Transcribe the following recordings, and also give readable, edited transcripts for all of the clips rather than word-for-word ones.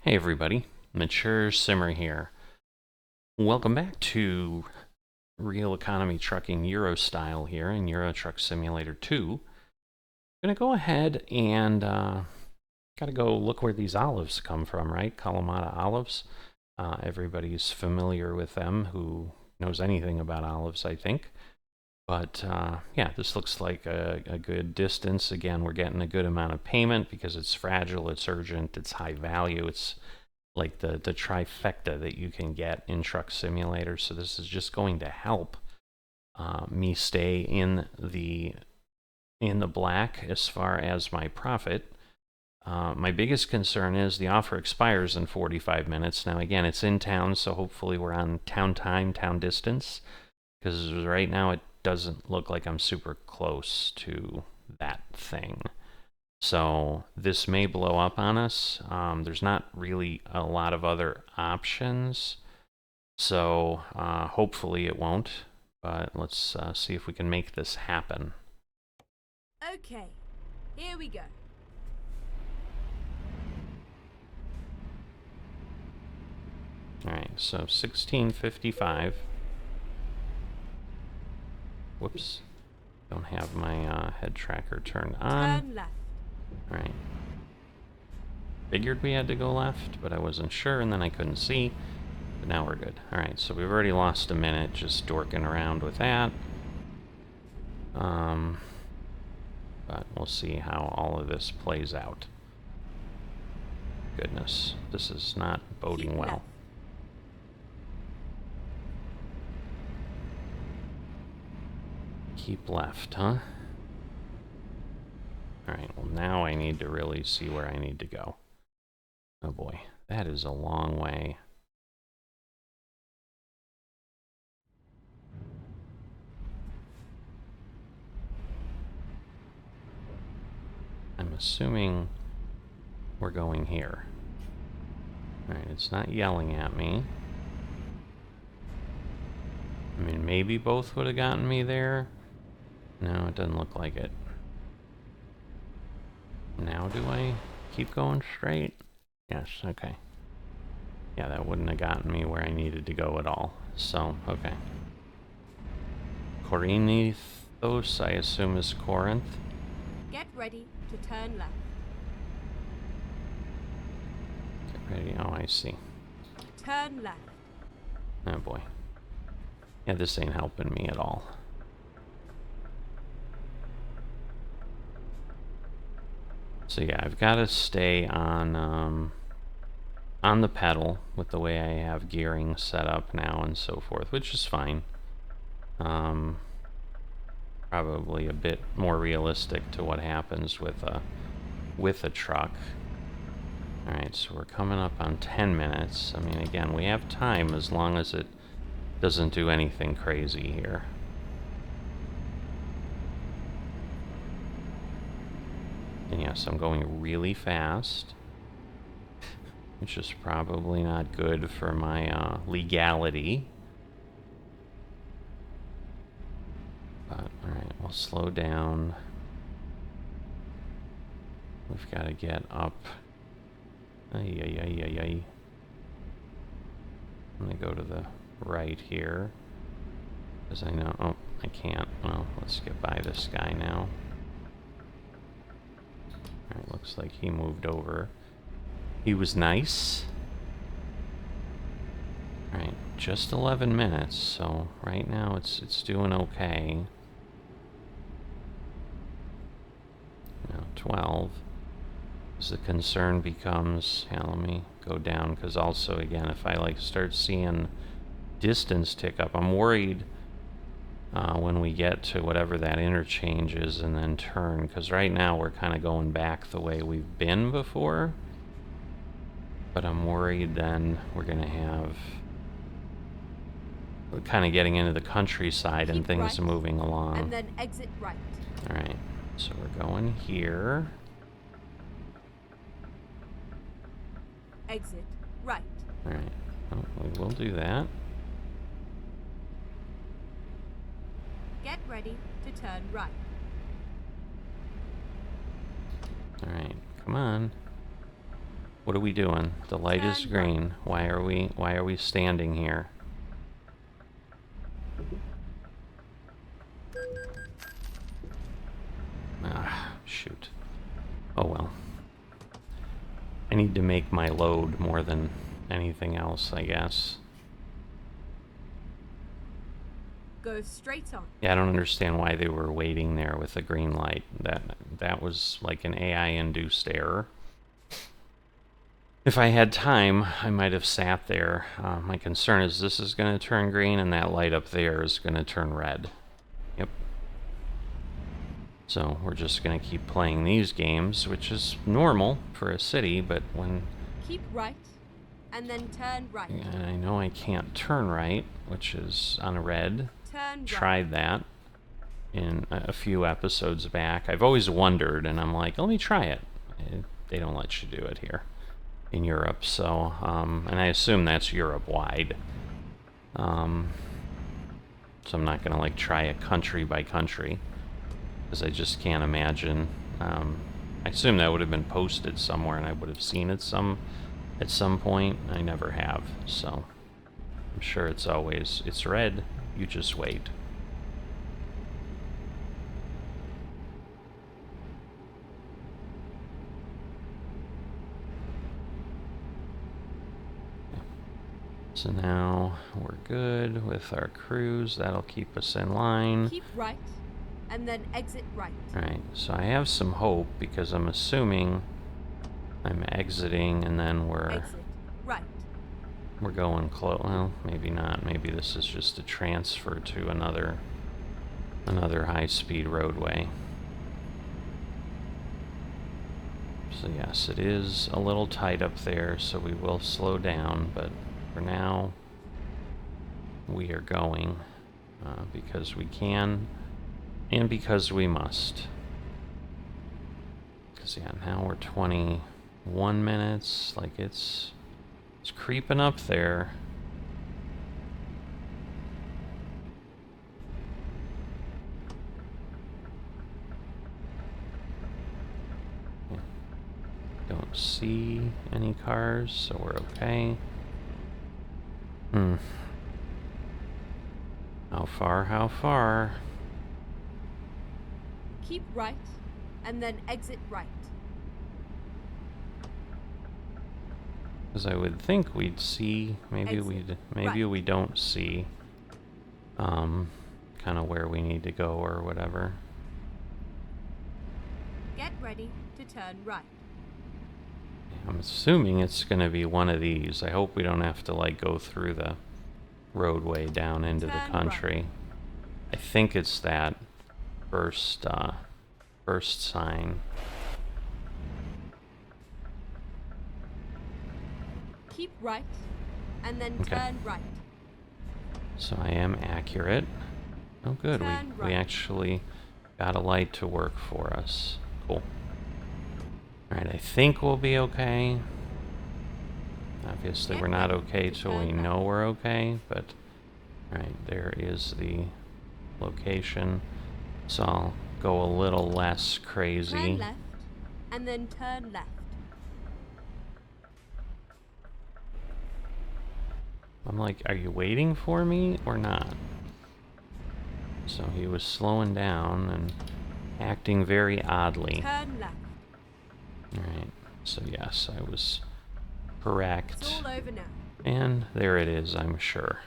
Hey everybody, Mature Simmer here. Welcome back to Real Economy Trucking Euro Style here in Euro Truck Simulator 2. I'm going to go ahead and got to go look where these olives come from, right? Kalamata olives. Everybody's familiar with them who knows anything about olives, I think. But yeah, this looks like a good distance. Again, we're getting a good amount of payment because it's fragile, it's urgent, it's high value, it's like the trifecta that you can get in Truck Simulator. So this is just going to help me stay in the black as far as my profit. My biggest concern is the offer expires in 45 minutes. Now again, it's in town, so hopefully we're on town time, town distance, because right now it doesn't look like I'm super close to that thing. So this may blow up on us. There's not really a lot of other options. So hopefully it won't. But let's see if we can make this happen. Okay, here we go. Alright, so 1655. Whoops. Don't have my head tracker turned on. Turn left. Alright. Figured we had to go left, but I wasn't sure, and then I couldn't see. But now we're good. Alright, so we've already lost a minute just dorking around with that. But we'll see how all of this plays out. Goodness, this is not boding well. Keep left, huh? Alright, well now I need to really see where I need to go. Oh boy, that is a long way. I'm assuming we're going here. Alright, it's not yelling at me. I mean, maybe both would have gotten me there. No, it doesn't look like it. Now do I keep going straight? Yes, okay. Yeah, that wouldn't have gotten me where I needed to go at all. So, okay. Corinthos, I assume, is Corinth. Get ready to turn left. Get ready. Oh, I see. Turn left. Oh boy. Yeah, this ain't helping me at all. So yeah, I've got to stay on the pedal with the way I have gearing set up now and so forth, which is fine. Probably a bit more realistic to what happens with a truck. Alright, so we're coming up on 10 minutes. I mean, again, we have time as long as it doesn't do anything crazy here. And yes, I'm going really fast, which is probably not good for my legality. But, alright, we'll slow down. We've got to get up. Ay, ay, ay, ay, ay. I'm going to go to the right here. Because I know... Oh, I can't. Well, let's get by this guy now. Alright, looks like he moved over. He was nice. Alright, just 11 minutes, so right now it's doing okay. Now 12. As the concern becomes, yeah, let me go down, because also, again, if I like start seeing distance tick up, I'm worried when we get to whatever that interchange is and then turn, because right now we're kind of going back the way we've been before. But I'm worried then we're going to have... We're kind of getting into the countryside and things right, moving along. And then exit right. Alright, so we're going here. Exit right. Alright, oh, we will do that. Get ready to turn right. Alright, come on. What are we doing? The light is Turn green. Why are we standing here? Ah, shoot. Oh well. I need to make my load more than anything else, I guess. Go straight on. Yeah, I don't understand why they were waiting there with the green light. That was like an AI-induced error. If I had time, I might have sat there. My concern is this is going to turn green, and that light up there is going to turn red. Yep. So we're just going to keep playing these games, which is normal for a city, but when... Keep right, and then turn right. And I know I can't turn right, which is on red. Turn right. Tried that in a few episodes back. I've always wondered, and I'm like, let me try it. They don't let you do it here in Europe, so, and I assume that's Europe-wide. So I'm not going to, like, try it country by country, because I just can't imagine. I assume that would have been posted somewhere, and I would have seen it at some point. I never have, so I'm sure it's always, it's red, you just wait. So now we're good with our cruise. That'll keep us in line. Keep right, and then exit right. Alright, so I have some hope because I'm assuming I'm exiting and then Exit right. we're going close. Well, maybe not. Maybe this is just a transfer to another high-speed roadway. So yes, it is a little tight up there, so we will slow down, but for now we are going because we can and because we must. Because yeah, now we're 21 minutes, like it's creeping up there. Don't see any cars, so we're okay. How far, how far? Keep right, and then exit right. Because I would think we'd see, maybe Right. we don't see, kind of where we need to go or whatever. Get ready to turn right. I'm assuming it's going to be one of these. I hope we don't have to, like, go through the roadway down into the Turn country. I think it's that first sign. Keep right, and then Okay. turn right. So I am accurate. Oh, good. Turn We right. actually got a light to work for us. Cool. Alright, I think we'll be okay. Obviously, we're not okay till we know we're okay, but... Alright, there is the location. So I'll go a little less crazy. Turn left, and then turn left. I'm like, are you waiting for me or not? So he was slowing down and acting very oddly. Turn left. Alright, so yes, I was correct. It's all over now. And there it is, I'm sure.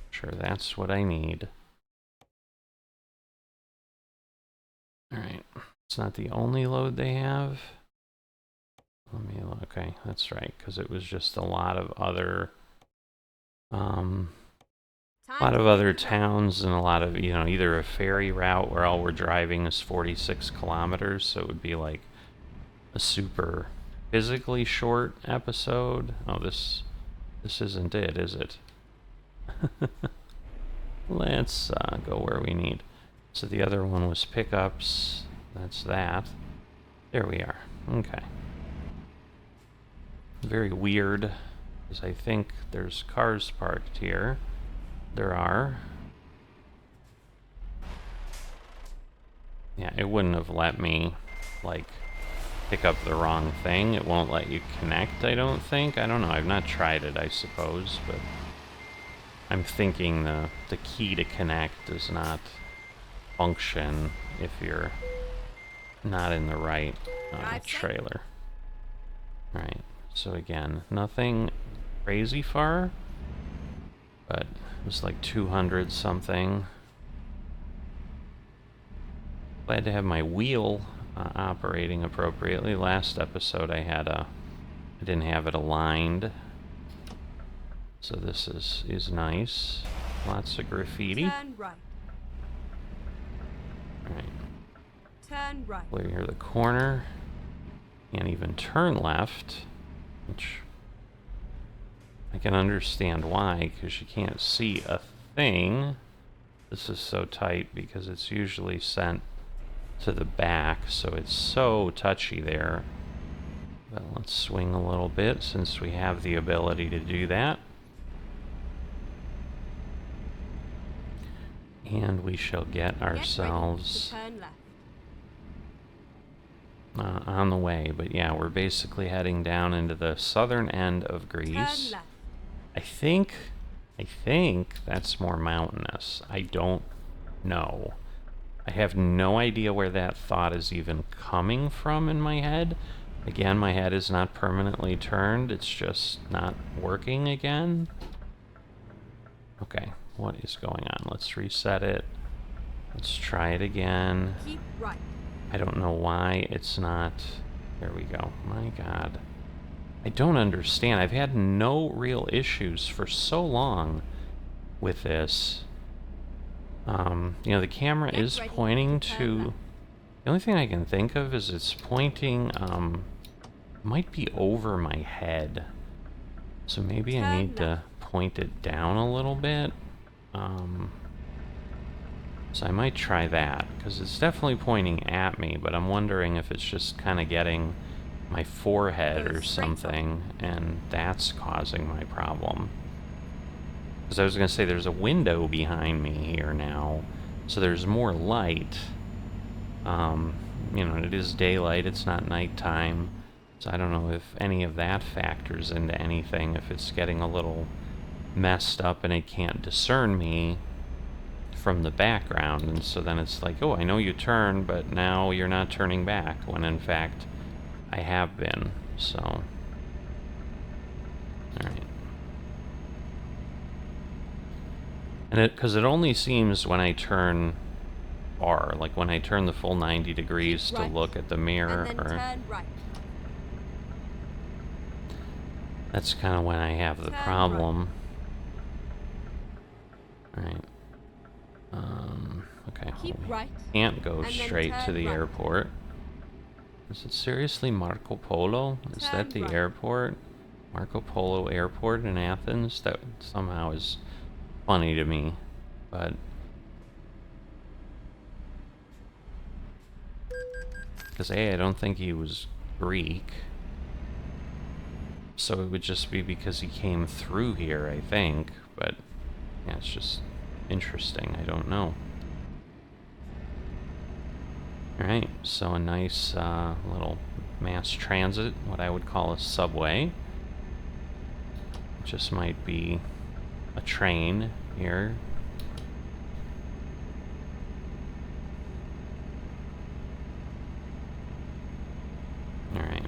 Sure, that's what I need. Alright, it's not the only load they have. Let me look. Okay, that's right, because it was just a lot of other... a lot of other towns and a lot of, you know, either a ferry route where all we're driving is 46 kilometers, so it would be like a super physically short episode. Oh, this isn't it, is it? Let's go where we need. So the other one was pickups. That's that. There we are. Okay. Very weird, because I think there's cars parked here. There are. Yeah, it wouldn't have let me, like, pick up the wrong thing. It won't let you connect, I don't think. I don't know. I've not tried it, I suppose, but I'm thinking the key to connect does not function if you're not in the right trailer. Alright, so again, nothing crazy far, but it was like 200 something. Glad to have my wheel operating appropriately. Last episode I didn't have it aligned. So this is nice. Lots of graffiti. Turn right. Alright. Turn right. Clear the corner. Can't even turn left, which I can understand why, because you can't see a thing. This is so tight because it's usually sent to the back, so it's so touchy there. But let's swing a little bit since we have the ability to do that. And we shall get ourselves on the way. But yeah, we're basically heading down into the southern end of Greece. I think that's more mountainous. I don't know. I have no idea where that thought is even coming from in my head. Again, my head is not permanently turned. It's just not working again. Okay, what is going on? Let's reset it. Let's try it again. Keep right. I don't know why it's not... There we go. My God. I don't understand. I've had no real issues for so long with this. You know, the camera is pointing to... The only thing I can think of is it's pointing, might be over my head. So maybe I need to point it down a little bit. So I might try that, because it's definitely pointing at me, but I'm wondering if it's just kind of getting my forehead or something, and that's causing my problem. Because I was going to say there's a window behind me here now, so there's more light. You know, it is daylight, it's not nighttime, so I don't know if any of that factors into anything, if it's getting a little messed up and it can't discern me from the background, and so then it's like, oh, I know you turn, but now you're not turning back, when in fact I have been, so... Alright. And because it only seems when I turn R, like when I turn the full 90 degrees to look at the mirror, and then turn right. That's kind of when I have the problem. Alright. Okay. Keep right. Can't go straight to the airport. Is it seriously Marco Polo? Is that the airport? Marco Polo Airport in Athens? That somehow is funny to me, but... Because A, I don't think he was Greek. So it would just be because he came through here, I think. But, yeah, it's just interesting. I don't know. Alright, so a nice little mass transit, what I would call a subway. It just might be a train here. Alright.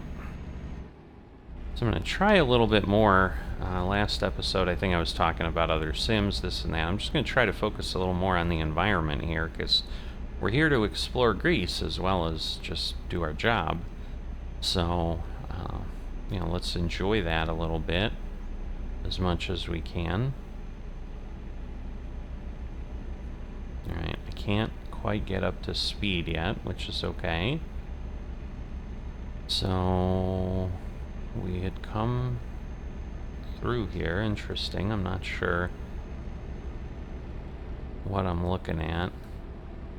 So I'm going to try a little bit more. Last episode, I think I was talking about other sims, this and that. I'm just going to try to focus a little more on the environment here, because we're here to explore Greece as well as just do our job. So, you know, let's enjoy that a little bit, as much as we can. Alright, I can't quite get up to speed yet, which is okay. So, we had come through here. Interesting. I'm not sure what I'm looking at.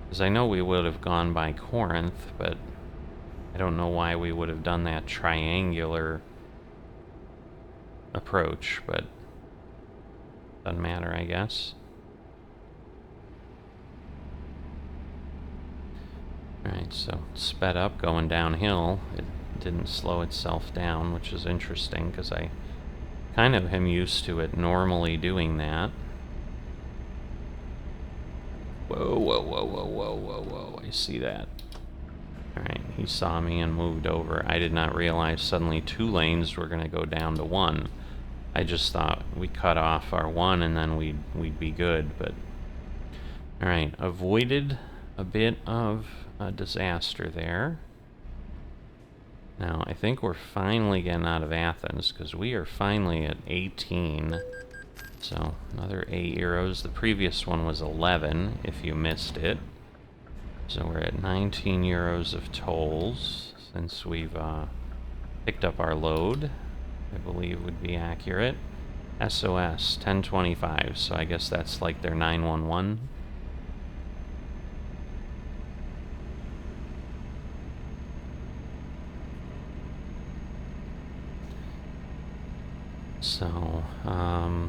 Because I know we would have gone by Corinth, but I don't know why we would have done that triangular approach, but doesn't matter, I guess. Alright, so sped up going downhill. It didn't slow itself down, which is interesting because I kind of am used to it normally doing that. Whoa, whoa, whoa, whoa, whoa, whoa, whoa, I see that. Alright, he saw me and moved over. I did not realize suddenly 2 lanes were going to go down to 1. I just thought we cut off our 1 and then we'd be good, but... Alright, avoided a bit of a disaster there. Now, I think we're finally getting out of Athens, because we are finally at 18. So, another 8 euros. The previous one was 11, if you missed it. So we're at 19 euros of tolls, since we've picked up our load, I believe would be accurate. SOS, 1025, so I guess that's like their 911. So, yeah,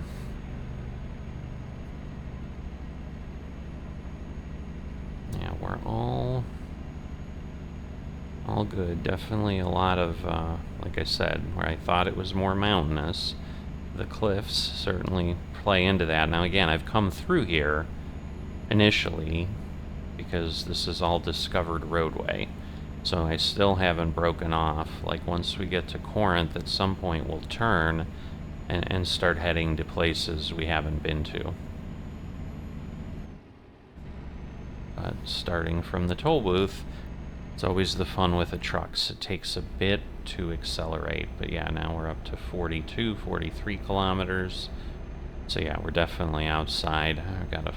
we're all good. Definitely a lot of, like I said, where I thought it was more mountainous. The cliffs certainly play into that. Now again, I've come through here initially because this is all discovered roadway. So I still haven't broken off. Like once we get to Corinth, at some point we'll turn and start heading to places we haven't been to. But starting from the toll booth, it's always the fun with the trucks. It takes a bit to accelerate, but yeah, now we're up to 42, 43 kilometers. So yeah, we're definitely outside. I've got a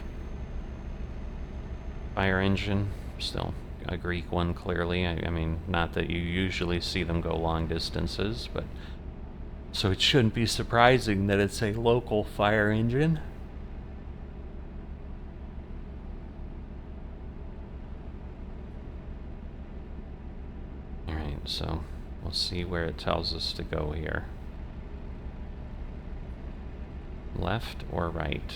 fire engine, still a Greek one clearly. I mean, not that you usually see them go long distances, but so it shouldn't be surprising that it's a local fire engine. Alright, so we'll see where it tells us to go here. Left or right?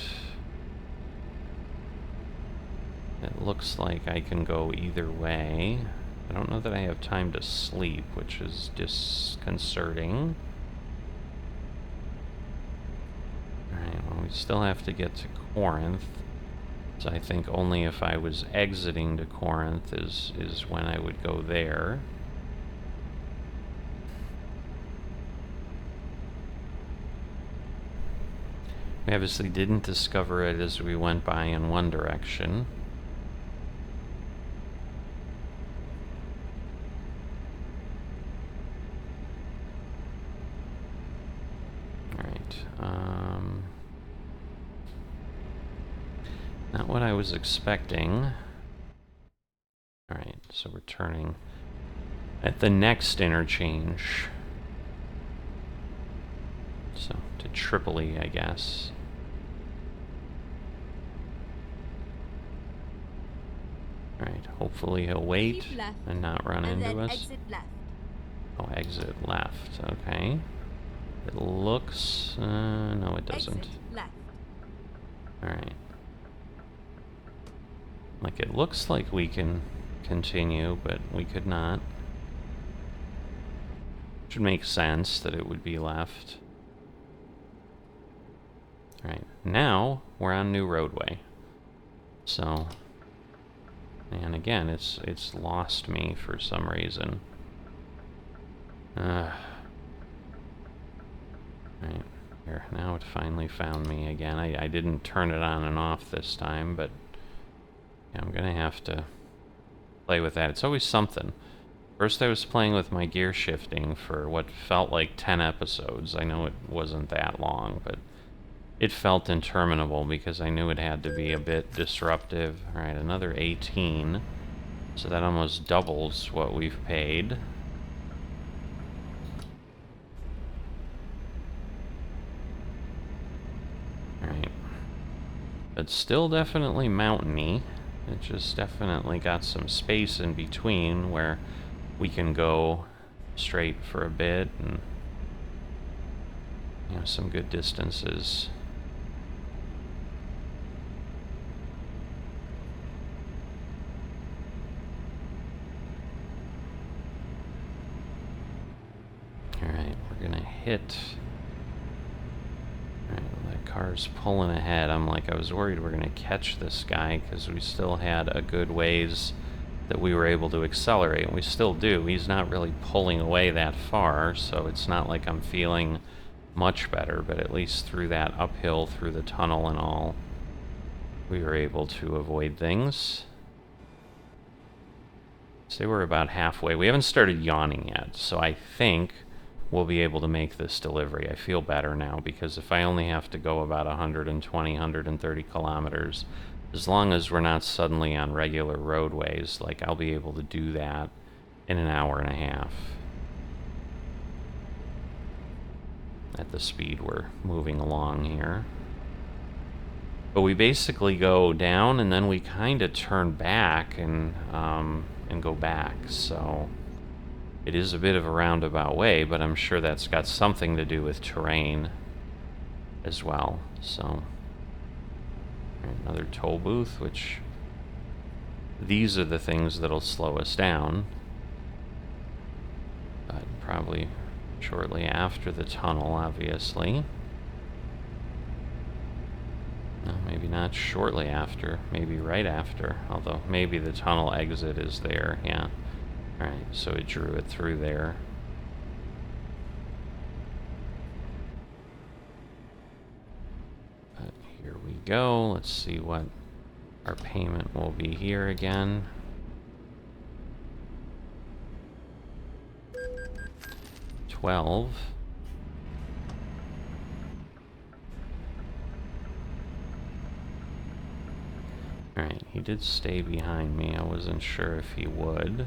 It looks like I can go either way. I don't know that I have time to sleep, which is disconcerting. Alright, well, we still have to get to Corinth. So I think only if I was exiting to Corinth is when I would go there. We obviously didn't discover it as we went by in one direction. Not what I was expecting. Alright, so we're turning at the next interchange. So, to Tripoli, I guess. Alright, hopefully he'll wait and not run into us. Exit left. Oh, exit left, okay. It looks... no, it doesn't. Exit left. Alright. Like, it looks like we can continue, but we could not. Should make sense that it would be left. Alright, now we're on new roadway. So, and again, it's lost me for some reason. Right, here, now it finally found me again. I didn't turn it on and off this time, but yeah, I'm gonna have to play with that. It's always something. First I was playing with my gear shifting for what felt like 10 episodes. I know it wasn't that long, but it felt interminable because I knew it had to be a bit disruptive. Alright, another 18. So that almost doubles what we've paid. Alright. But still definitely mountainy. It just definitely got some space in between where we can go straight for a bit and, you know, some good distances. hit. Alright, well, that car's pulling ahead. I was worried we're going to catch this guy because we still had a good ways that we were able to accelerate, and we still do. He's not really pulling away that far, so it's not like I'm feeling much better, but at least through that uphill, through the tunnel and all, we were able to avoid things. So we're about halfway. We haven't started yawning yet, so I think we'll be able to make this delivery. I feel better now, because if I only have to go about 120, 130 kilometers, as long as we're not suddenly on regular roadways, like, I'll be able to do that in an hour and a half at the speed we're moving along here. But we basically go down and then we kind of turn back and go back, so it is a bit of a roundabout way, but I'm sure that's got something to do with terrain as well. So another toll booth, which these are the things that'll slow us down, but probably shortly after the tunnel, obviously. No, maybe not shortly after, maybe right after, although maybe the tunnel exit is there. Yeah. Alright, so it drew it through there. But here we go. Let's see what our payment will be here again. $12. Alright, he did stay behind me. I wasn't sure if he would.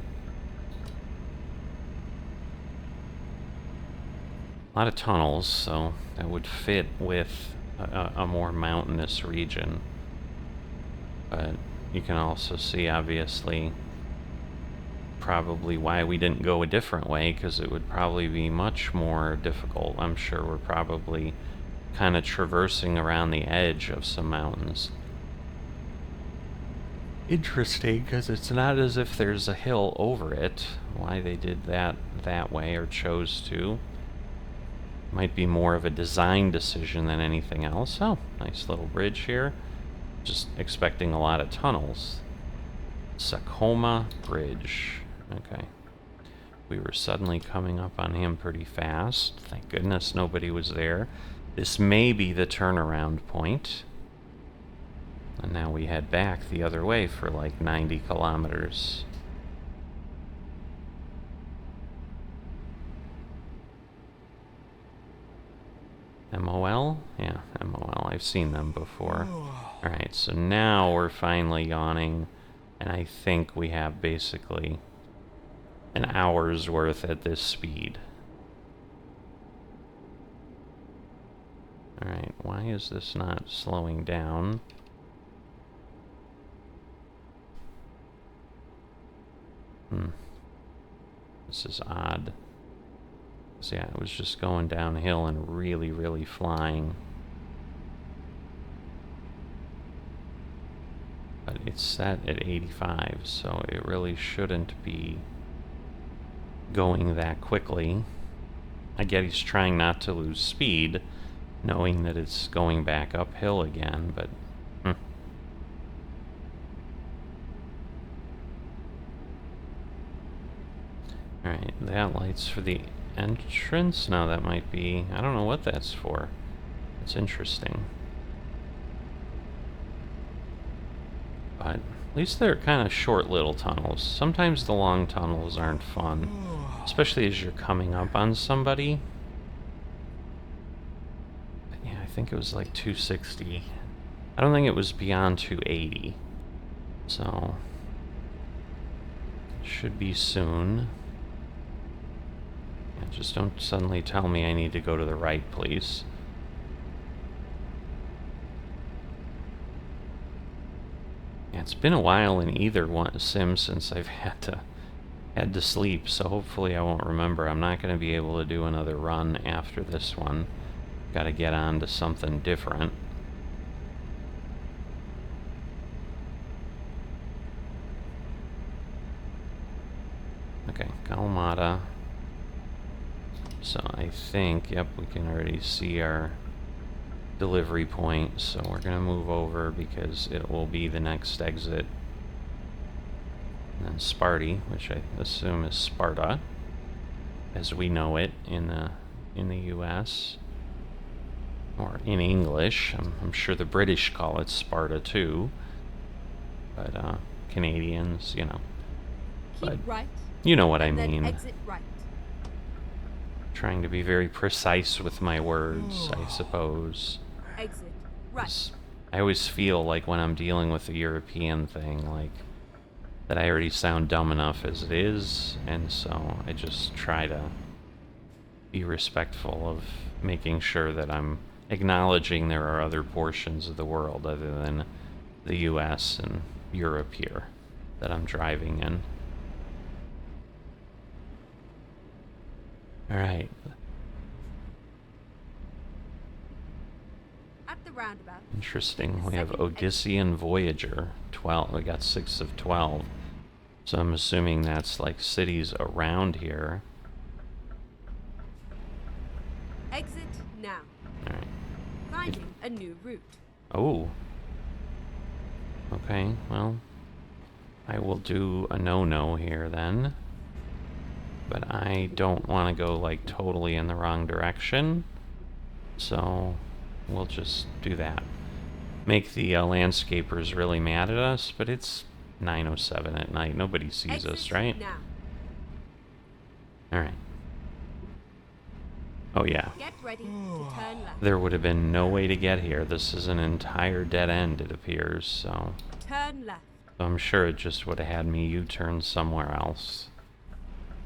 A lot of tunnels, so that would fit with a more mountainous region. But you can also see, obviously, probably why we didn't go a different way, because it would probably be much more difficult. I'm sure we're probably kind of traversing around the edge of some mountains. Interesting, because it's not as if there's a hill over it. Why they did that way, or chose to. Might be more of a design decision than anything else. Oh, nice little bridge here. Just expecting a lot of tunnels. Sakoma Bridge. Okay. We were suddenly coming up on him pretty fast. Thank goodness nobody was there. This may be the turnaround point. And now we head back the other way for like 90 kilometers. MOL? Yeah, MOL. I've seen them before. Alright, so now we're finally yawning, and I think we have basically an hour's worth at this speed. Alright, why is this not slowing down? This is odd. So yeah, it was just going downhill and really, really flying. But it's set at 85, so it really shouldn't be going that quickly. I get he's trying not to lose speed, knowing that it's going back uphill again, but... Alright, that light's for the entrance? No, that might be... I don't know what that's for. It's interesting. But at least they're kind of short little tunnels. Sometimes the long tunnels aren't fun, especially as you're coming up on somebody. But yeah, I think it was like 260. I don't think it was beyond 280. So... it should be soon. Yeah, just don't suddenly tell me I need to go to the right, please. Yeah, it's been a while in either one sim since I've had to sleep, so hopefully I won't remember. I'm not going to be able to do another run after this one. Got to get on to something different. Okay, Kalamata. So I think, yep, we can already see our delivery point. So we're going to move over because it will be the next exit. And then Sparty, which I assume is Sparta, as we know it in the U.S. or in English. I'm sure the British call it Sparta too, but Canadians, you know. Keep But right. you know what I And then mean. exit right. Trying to be very precise with my words, I suppose. Exit right. I always feel like when I'm dealing with a European thing, like, that I already sound dumb enough as it is, and so I just try to be respectful of making sure that I'm acknowledging there are other portions of the world other than the US and Europe here that I'm driving in. Alright. At the roundabout. Interesting. We have Second Odyssean Voyager. 12. We got 6 of 12. So I'm assuming that's like cities around here. Exit now. Alright. Finding a new route. Oh. Okay, well, I will do a no-no here then. But I don't want to go like totally in the wrong direction. So we'll just do that. Make the landscapers really mad at us, but it's 9:07 at night. Nobody sees us, right? Now. Alright. Oh yeah. Get ready to turn left. There would have been no way to get here. This is an entire dead end, it appears, so Turn left. I'm sure it just would have had me U-turn somewhere else.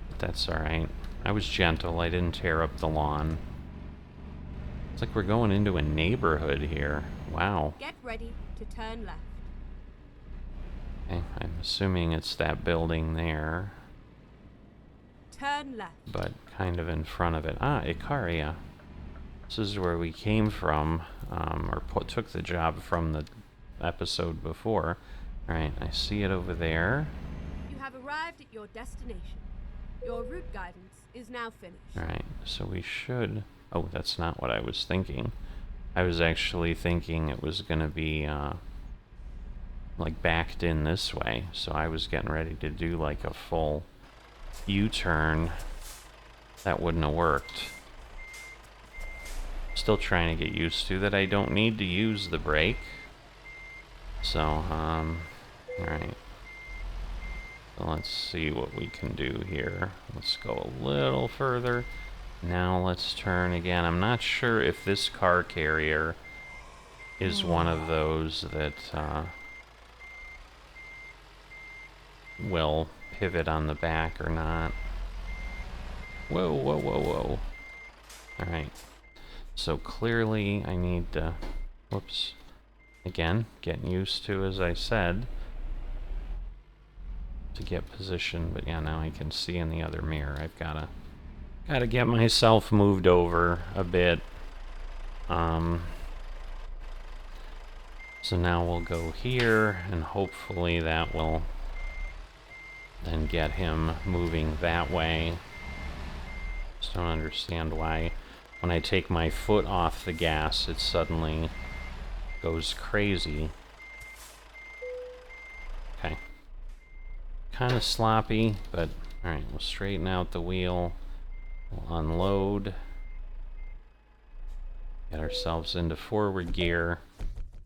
But that's alright. I was gentle. I didn't tear up the lawn. It's like we're going into a neighborhood here. Wow. Get ready to turn left. Okay, I'm assuming it's that building there, Turn left. but kind of in front of it. Ah, Icaria. This is where we came from, or took the job from the episode before. Alright, I see it over there. You have arrived at your destination. Your route guidance is now finished. Alright, so we should... Oh, that's not what I was thinking. I was actually thinking it was going to be, like, backed in this way. So I was getting ready to do, like, a full U-turn. That wouldn't have worked. Still trying to get used to that I don't need to use the brake. So, alright. So let's see what we can do here. Let's go a little further. Now let's turn again. I'm not sure if this car carrier is one of those that will pivot on the back or not. Whoa, whoa, whoa, whoa. Alright. So clearly I need to... Whoops. Again, getting used to, as I said, to get positioned. But yeah, now I can see in the other mirror. I've gotta get myself moved over a bit. So now we'll go here, and hopefully that will then get him moving that way. Just don't understand why when I take my foot off the gas, it suddenly goes crazy. Okay. Kind of sloppy, but alright, we'll straighten out the wheel. We'll unload. Get ourselves into forward gear.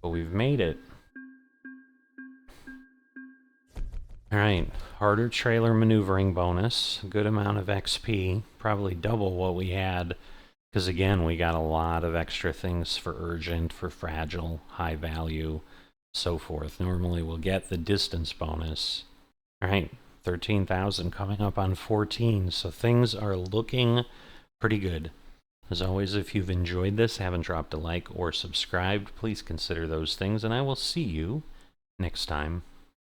But we've made it. Alright, harder trailer maneuvering bonus. A good amount of XP. Probably double what we had. Because again, we got a lot of extra things for urgent, for fragile, high value, so forth. Normally we'll get the distance bonus. Alright, 13,000 coming up on 14, so things are looking pretty good. As always, if you've enjoyed this, haven't dropped a like or subscribed, please consider those things, and I will see you next time.